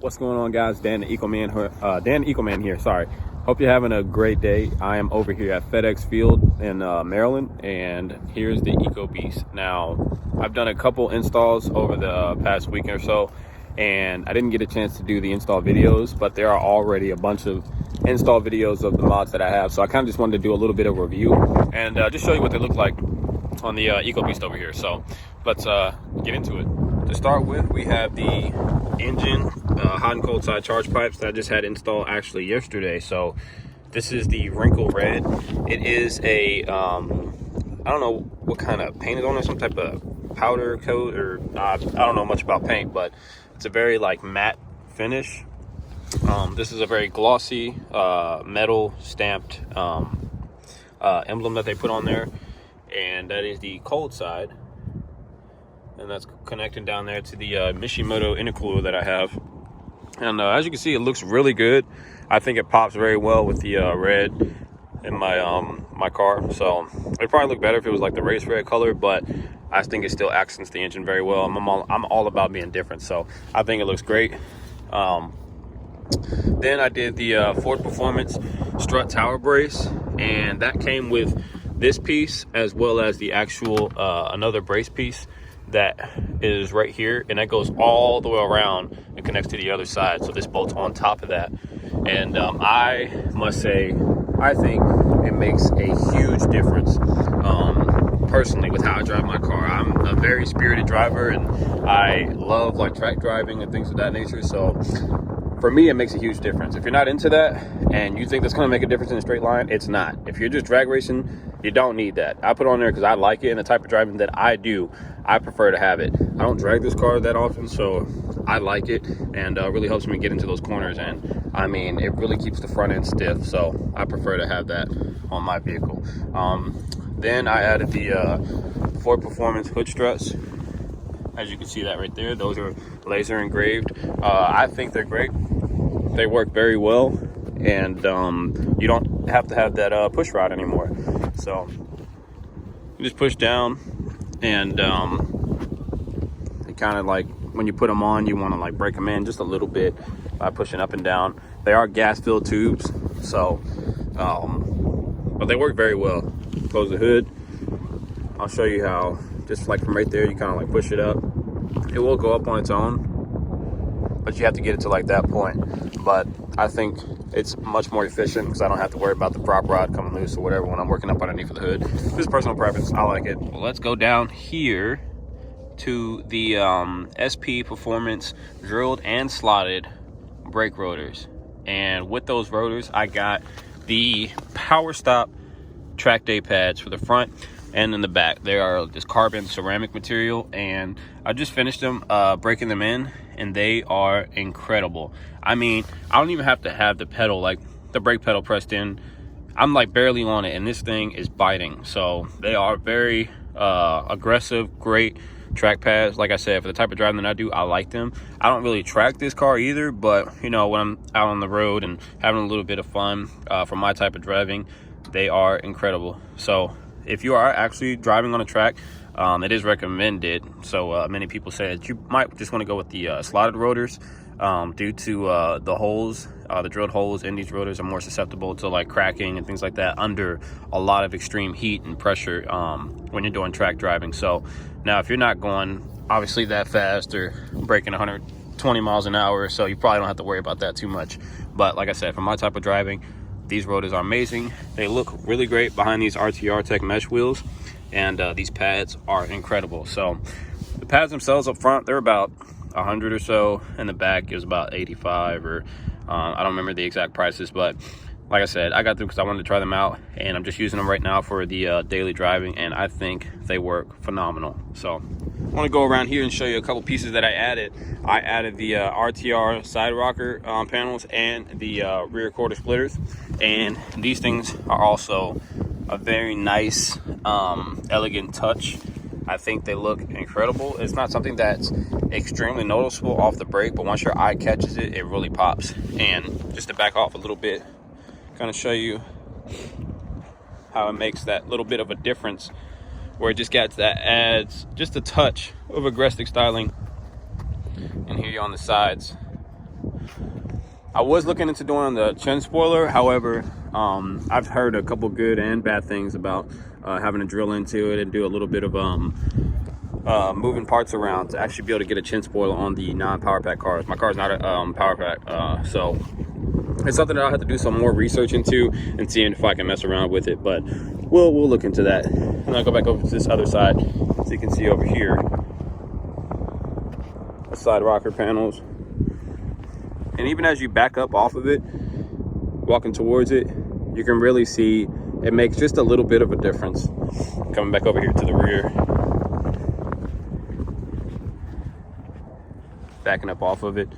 What's going on, guys? Dan the Ecoman here. Sorry. Hope you're having a great day. I am over here at FedEx Field in Maryland, and here's the Ecoboost. Now, I've done a couple installs over the past week or so, and I didn't get a chance to do the install videos, but there are already a bunch of install videos of the mods that I have. So I kind of just wanted to do a little bit of a review and just show you what they look like on the Ecoboost over here. So let's get into it. To start with, we have the engine hot and cold side charge pipes that I just had installed actually yesterday. So this is the wrinkle red. It is a I don't know what kind of paint is on it, some type of powder coat, or I don't know much about paint, but it's a very like matte finish. This is a very glossy metal stamped emblem that they put on there, and that is the cold side, and that's connecting down there to the Mishimoto intercooler that I have. And as you can see, it looks really good. I think it pops very well with the red in my car. So it'd probably look better if it was like the race red color, but I think it still accents the engine very well. I'm all about being different, so I think it looks great. Then I did the Ford Performance strut tower brace, and that came with this piece as well as the actual another brace piece that is right here, and that goes all the way around and connects to the other side. So this bolts on top of that, and I must say, I think it makes a huge difference personally with how I drive my car. I'm a very spirited driver, and I love like track driving and things of that nature. So for me, it makes a huge difference. If you're not into that and you think that's going to make a difference in a straight line, it's not. If you're just drag racing, you don't need that. I put it on there because I like it, and the type of driving that I do, I prefer to have it. I don't drag this car that often, so I like it, and really helps me get into those corners. And I mean, it really keeps the front end stiff, so I prefer to have that on my vehicle. Then I added the Ford Performance hood struts. As you can see that right there, those are laser engraved. I think they're great. They work very well, and you don't have to have that push rod anymore. So you just push down, and it kind of like when you put them on, you want to like break them in just a little bit by pushing up and down. They are gas-filled tubes, so but they work very well. Close the hood. I'll show you how. Just like from right there, you kind of like push it up. It will go up on its own, but you have to get it to like that point. But I think it's much more efficient because I don't have to worry about the prop rod coming loose or whatever when I'm working up underneath of the hood. This is personal preference. I like it. Well, let's go down here to the SPE Performance drilled and slotted brake rotors. And with those rotors, I got the Power Stop track day pads for the front and in the back. They are this carbon ceramic material, and I just finished them breaking them in, and they are incredible. I mean, I don't even have to have the pedal, like the brake pedal pressed in. I'm like barely on it, and this thing is biting. So they are very aggressive, great track pads. Like I said, for the type of driving that I do, I like them. I don't really track this car either, but you know, when I'm out on the road and having a little bit of fun for my type of driving, they are incredible. So if you are actually driving on a track, it is recommended. So many people say that you might just want to go with the slotted rotors due to the holes, the drilled holes in these rotors are more susceptible to like cracking and things like that under a lot of extreme heat and pressure when you're doing track driving. So now if you're not going obviously that fast or breaking 120 miles an hour, so you probably don't have to worry about that too much. But like I said, for my type of driving, these rotors are amazing. They look really great behind these RTR Tech mesh wheels, and these pads are incredible. So the pads themselves up front, they're about 100 or so. In the back is about 85, or I don't remember the exact prices, but like I said, I got them because I wanted to try them out, and I'm just using them right now for the daily driving, and I think they work phenomenal. So I want to go around here and show you a couple pieces that I added. I added the RTR side rocker panels and the rear quarter splitters, and these things are also a very nice elegant touch. I think they look incredible. It's not something that's extremely noticeable off the brake, but once your eye catches it, it really pops. And just to back off a little bit, kind of show you how it makes that little bit of a difference, where it just adds just a touch of aggressive styling. And here you're on the sides, I was looking into doing the chin spoiler. However, I've heard a couple good and bad things about having to drill into it and do a little bit of moving parts around to actually be able to get a chin spoiler on the non-power pack cars. My car's not a power pack, so it's something that I'll have to do some more research into and seeing if I can mess around with it. But we'll look into that. And I'll go back over to this other side so you can see over here the side rocker panels. And even as you back up off of it, walking towards it, you can really see it makes just a little bit of a difference. Coming back over here to the rear, backing up off of it.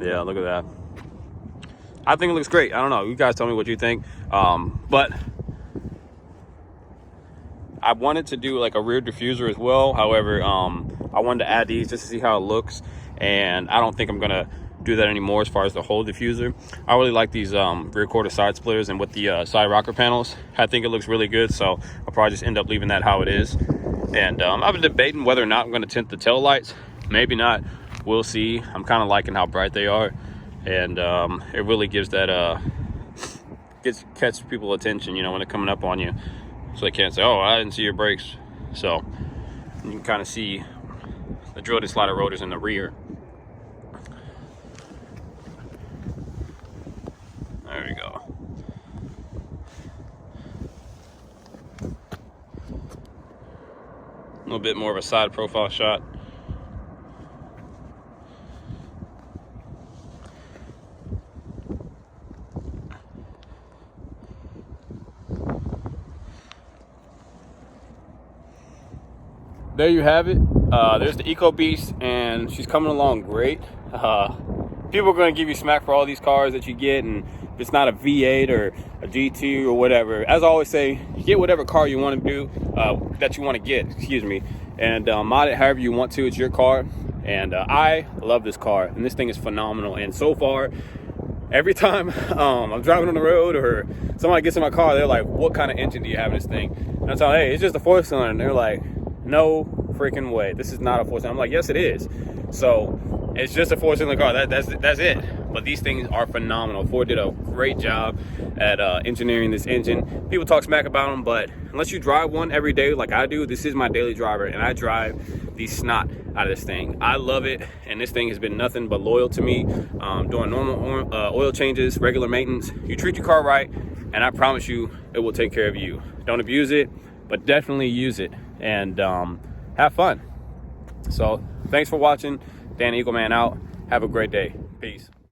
Yeah, look at that. I think it looks great. I don't know, you guys tell me what you think. But I wanted to do like a rear diffuser as well. However, I wanted to add these just to see how it looks, and I don't think I'm gonna do that anymore as far as the whole diffuser. I really like these rear quarter side splitters, and with the side rocker panels, I think it looks really good. So I'll probably just end up leaving that how it is. And I've been debating whether or not I'm gonna tint the tail lights. Maybe not, we'll see. I'm kind of liking how bright they are, and it really gives that catch people attention, you know, when they're coming up on you, so they can't say, oh, I didn't see your brakes. So you can kind of see the drilled and slided rotors in the rear. There we go. A little bit more of a side profile shot. There you have it. There's the Ecoboost, and she's coming along great. People are going to give you smack for all these cars that you get, and if it's not a V8 or a GT or whatever, as I always say, you get whatever car you want to do, that you want to get, excuse me, and mod it however you want to. It's your car, and I love this car, and this thing is phenomenal. And so far, every time I'm driving on the road or somebody gets in my car, they're like, what kind of engine do you have in this thing? And I tell them, hey, it's just a 4-cylinder. And they're like, no freaking way, this is not a 4-cylinder. I'm like, yes it is. So it's just a 4-cylinder car, that's it. But these things are phenomenal. Ford did a great job at engineering this engine. People talk smack about them, but unless you drive one every day like I do, this is my daily driver, and I drive the snot out of this thing. I love it, and this thing has been nothing but loyal to me. Doing normal oil changes, regular maintenance. You treat your car right, and I promise you it will take care of you. Don't abuse it, but definitely use it, and have fun. So thanks for watching. Dan Eagleman out. Have a great day. Peace.